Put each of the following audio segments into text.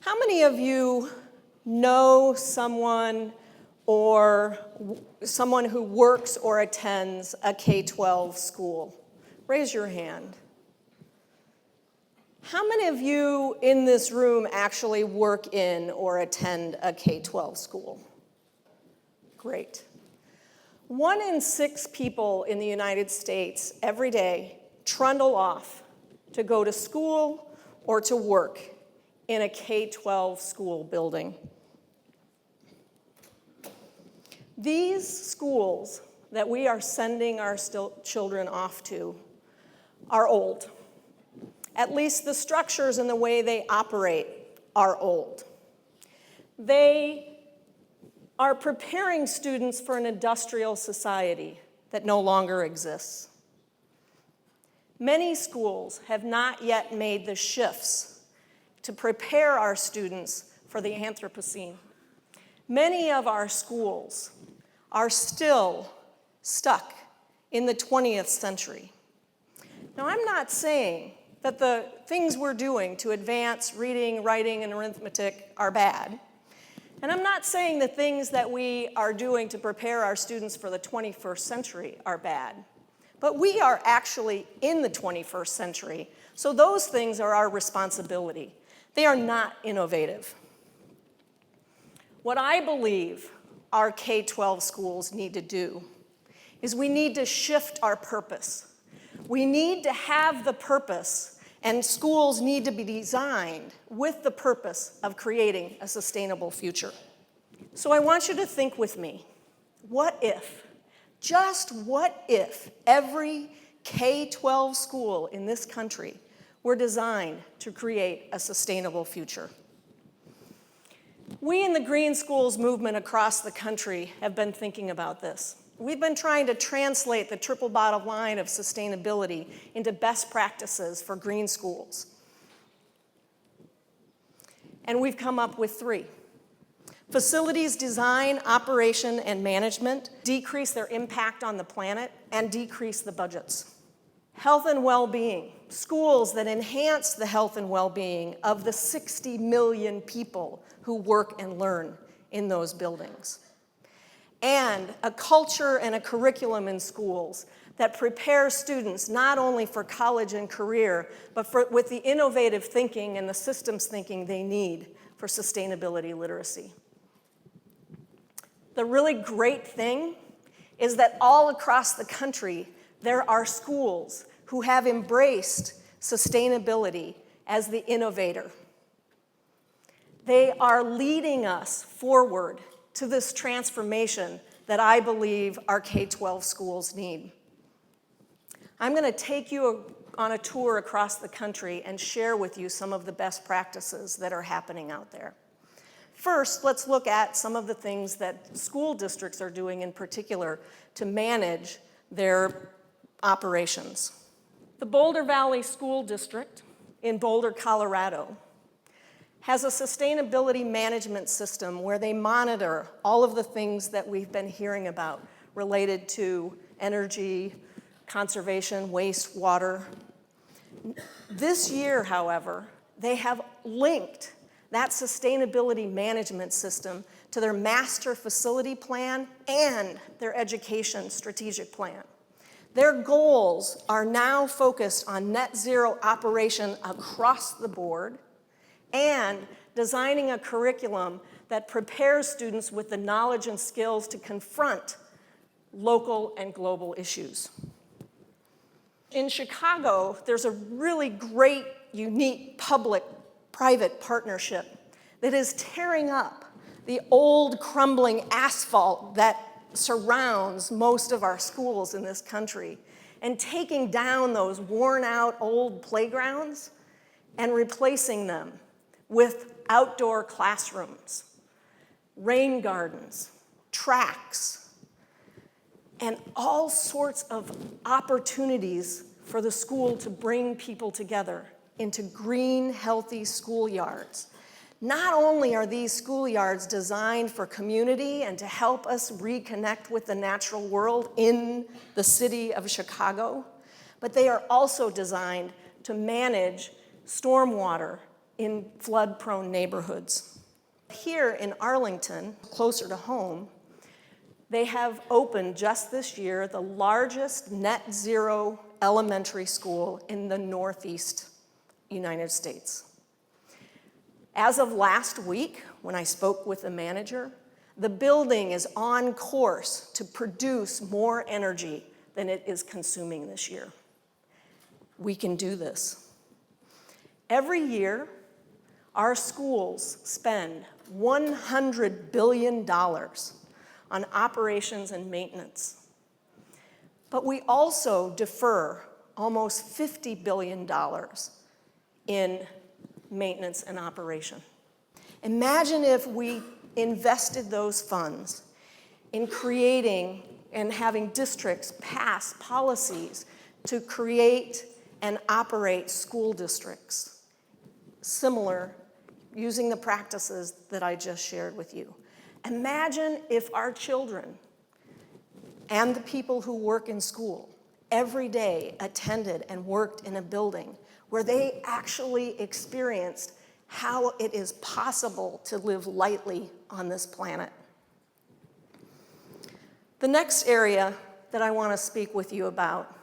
How many of you know someone or someone who works or attends a K-12 school? Raise your hand. How many of you in this room actually work in or attend a K-12 school? Great. 1 in 6 people in the United States every day trundle off to go to school or to work in a K-12 school building. These schools that we are sending our children off to are old. At least the structures and the way they operate are old. They are preparing students for an industrial society that no longer exists. Many schools have not yet made the shifts to prepare our students for the Anthropocene. Many of our schools are still stuck in the 20th century. Now, I'm not saying that the things we're doing to advance reading, writing, and arithmetic are bad. And I'm not saying the things that we are doing to prepare our students for the 21st century are bad. But we are actually in the 21st century, so those things are our responsibility. They are not innovative. What I believe our K-12 schools need to do is we need to shift our purpose. We need to have the purpose, and schools need to be designed with the purpose of creating a sustainable future. So I want you to think with me, what if, just what if every K-12 school in this country were designed to create a sustainable future? We in the Green Schools movement across the country have been thinking about this. We've been trying to translate the triple bottom line of sustainability into best practices for green schools. And we've come up with 3. Facilities design, operation, and management decrease their impact on the planet and decrease the budgets. Health and well-being, schools that enhance the health and well-being of the 60 million people who work and learn in those buildings. And a culture and a curriculum in schools that prepares students not only for college and career, but with the innovative thinking and the systems thinking they need for sustainability literacy. The really great thing is that all across the country, there are schools who have embraced sustainability as the innovator. They are leading us forward to this transformation that I believe our K-12 schools need. I'm going to take you on a tour across the country and share with you some of the best practices that are happening out there. First, let's look at some of the things that school districts are doing in particular to manage their operations. The Boulder Valley School District in Boulder, Colorado, has a sustainability management system where they monitor all of the things that we've been hearing about related to energy, conservation, wastewater. This year, however, they have linked that sustainability management system to their master facility plan and their education strategic plan. Their goals are now focused on net zero operation across the board and designing a curriculum that prepares students with the knowledge and skills to confront local and global issues. In Chicago, there's a really great, unique public-private partnership that is tearing up the old, crumbling asphalt that surrounds most of our schools in this country and taking down those worn-out old playgrounds and replacing them with outdoor classrooms, rain gardens, tracks, and all sorts of opportunities for the school to bring people together into green, healthy schoolyards. Not only are these schoolyards designed for community and to help us reconnect with the natural world in the city of Chicago, but they are also designed to manage stormwater in flood-prone neighborhoods. Here in Arlington, closer to home, they have opened just this year the largest net zero elementary school in the Northeast United States. As of last week, when I spoke with the manager, the building is on course to produce more energy than it is consuming this year. We can do this. Every year, our schools spend $100 billion on operations and maintenance. But we also defer almost $50 billion in maintenance and operation. Imagine if we invested those funds in creating and having districts pass policies to create and operate school districts, similar, using the practices that I just shared with you. Imagine if our children and the people who work in school every day attended and worked in a building where they actually experienced how it is possible to live lightly on this planet. The next area that I want to speak with you about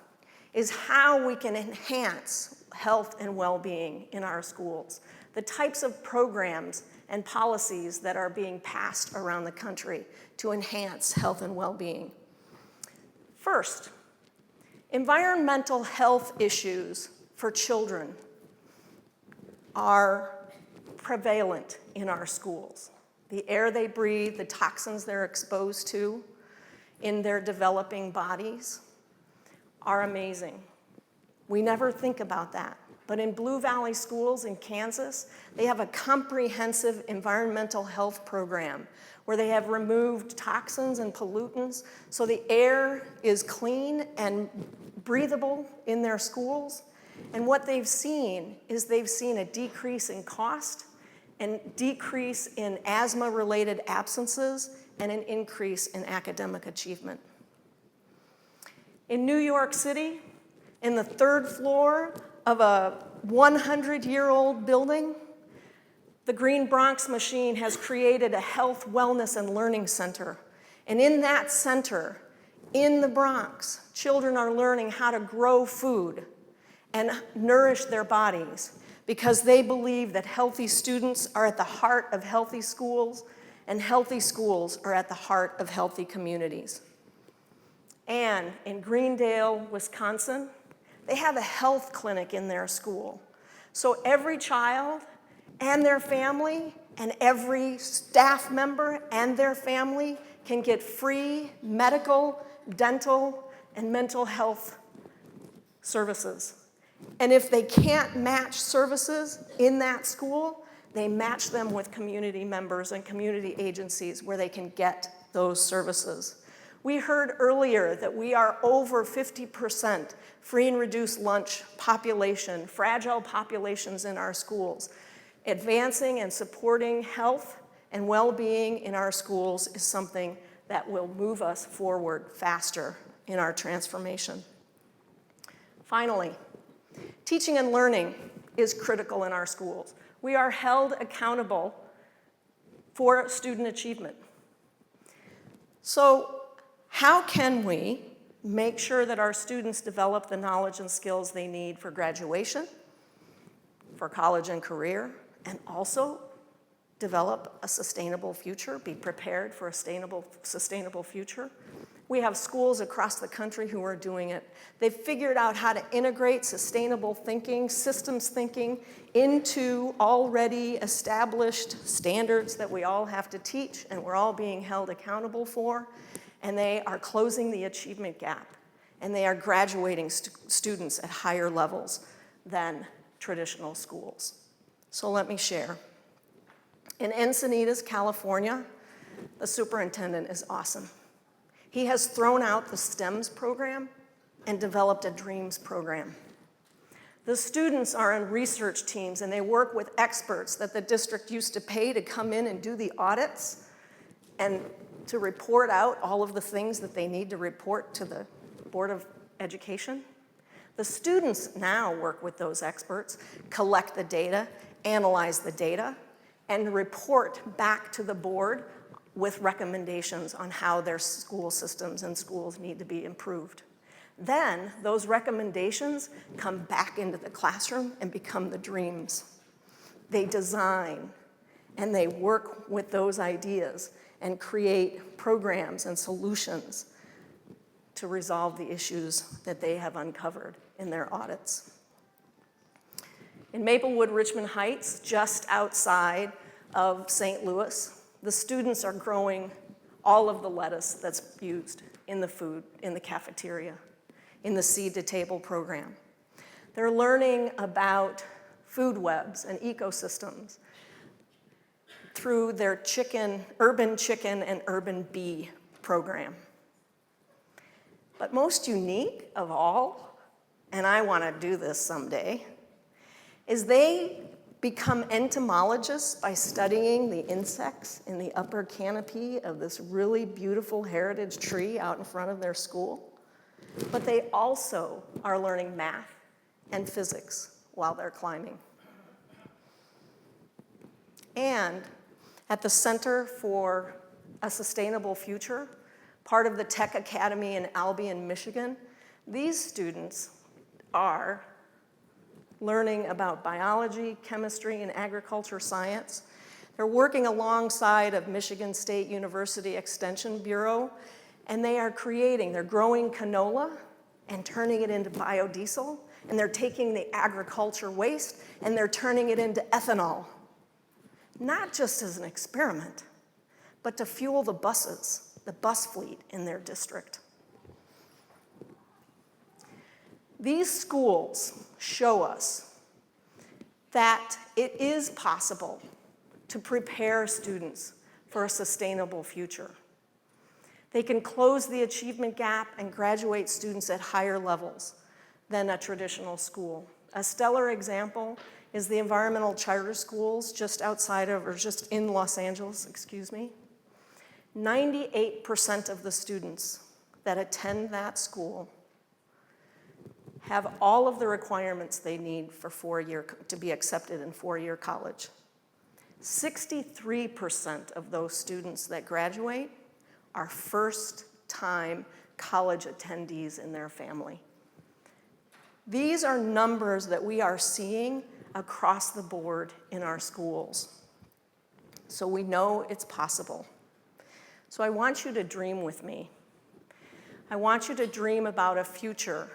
is how we can enhance health and well-being in our schools, the types of programs and policies that are being passed around the country to enhance health and well-being. First, environmental health issues for children are prevalent in our schools. The air they breathe, the toxins they're exposed to in their developing bodies are amazing. We never think about that. But in Blue Valley schools in Kansas, they have a comprehensive environmental health program where they have removed toxins and pollutants so the air is clean and breathable in their schools. And what they've seen is they've seen a decrease in cost and decrease in asthma-related absences and an increase in academic achievement. In New York City, in the third floor of a 100-year-old building, the Green Bronx Machine has created a health, wellness, and learning center. And in that center, in the Bronx, children are learning how to grow food and nourish their bodies because they believe that healthy students are at the heart of healthy schools, and healthy schools are at the heart of healthy communities. And in Greendale, Wisconsin, they have a health clinic in their school. So every child and their family and every staff member and their family can get free medical, dental, and mental health services. And if they can't match services in that school, they match them with community members and community agencies where they can get those services. We heard earlier that we are over 50% free and reduced lunch population, fragile populations in our schools. Advancing and supporting health and well-being in our schools is something that will move us forward faster in our transformation. Finally, teaching and learning is critical in our schools. We are held accountable for student achievement. So how can we make sure that our students develop the knowledge and skills they need for graduation, for college and career, and also develop a sustainable future, be prepared for a sustainable future? We have schools across the country who are doing it. They've figured out how to integrate sustainable thinking, systems thinking, into already established standards that we all have to teach and we're all being held accountable for. And they are closing the achievement gap. And they are graduating students at higher levels than traditional schools. So let me share. In Encinitas, California, the superintendent is awesome. He has thrown out the STEMS program and developed a DREAMS program. The students are in research teams and they work with experts that the district used to pay to come in and do the audits and to report out all of the things that they need to report to the Board of Education. The students now work with those experts, collect the data, analyze the data, and report back to the board with recommendations on how their school systems and schools need to be improved. Then those recommendations come back into the classroom and become the dreams. They design and they work with those ideas and create programs and solutions to resolve the issues that they have uncovered in their audits. In Maplewood, Richmond Heights, just outside of St. Louis, the students are growing all of the lettuce that's used in the food in the cafeteria, in the Seed to Table program. They're learning about food webs and ecosystems through their urban chicken and urban bee program. But most unique of all, and I want to do this someday, is they become entomologists by studying the insects in the upper canopy of this really beautiful heritage tree out in front of their school. But they also are learning math and physics while they're climbing. And at the Center for a Sustainable Future, part of the Tech Academy in Albion, Michigan, these students are learning about biology, chemistry, and agriculture science. They're working alongside of Michigan State University Extension Bureau, and they're growing canola and turning it into biodiesel, and they're taking the agriculture waste and they're turning it into ethanol. Not just as an experiment, but to fuel the buses, the bus fleet in their district. These schools show us that it is possible to prepare students for a sustainable future. They can close the achievement gap and graduate students at higher levels than a traditional school. A stellar example is the environmental charter schools just in Los Angeles, 98% of the students that attend that school have all of the requirements they need for to be accepted in four-year college. 63% of those students that graduate are first-time college attendees in their family. These are numbers that we are seeing across the board in our schools. So we know it's possible. So I want you to dream with me. I want you to dream about a future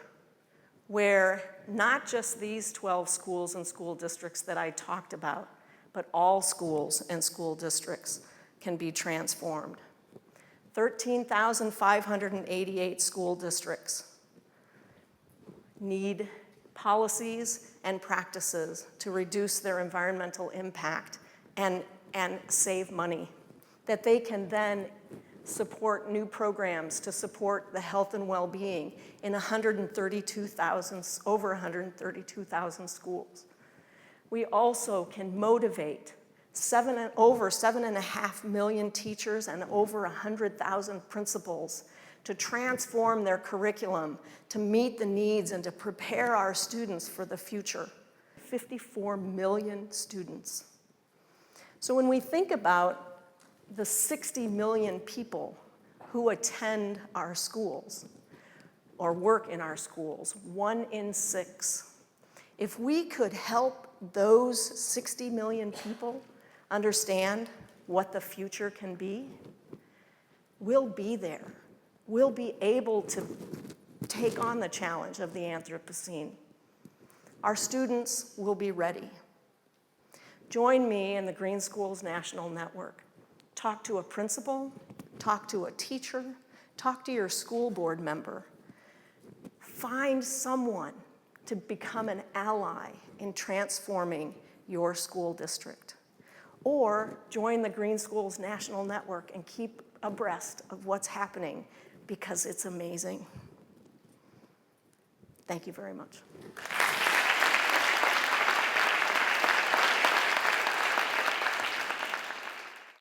where not just these 12 schools and school districts that I talked about, but all schools and school districts can be transformed. 13,588 school districts need policies and practices to reduce their environmental impact and save money, that they can then support new programs to support the health and well-being in over 132,000 schools. We also can motivate over 7.5 million teachers and over 100,000 principals to transform their curriculum to meet the needs and to prepare our students for the future. 54 million students. So when we think about the 60 million people who attend our schools or work in our schools, 1 in 6, if we could help those 60 million people understand what the future can be, we'll be there. We'll be able to take on the challenge of the Anthropocene. Our students will be ready. Join me in the Green Schools National Network. Talk to a principal, talk to a teacher, talk to your school board member. Find someone to become an ally in transforming your school district. Or join the Green Schools National Network and keep abreast of what's happening, because it's amazing. Thank you very much.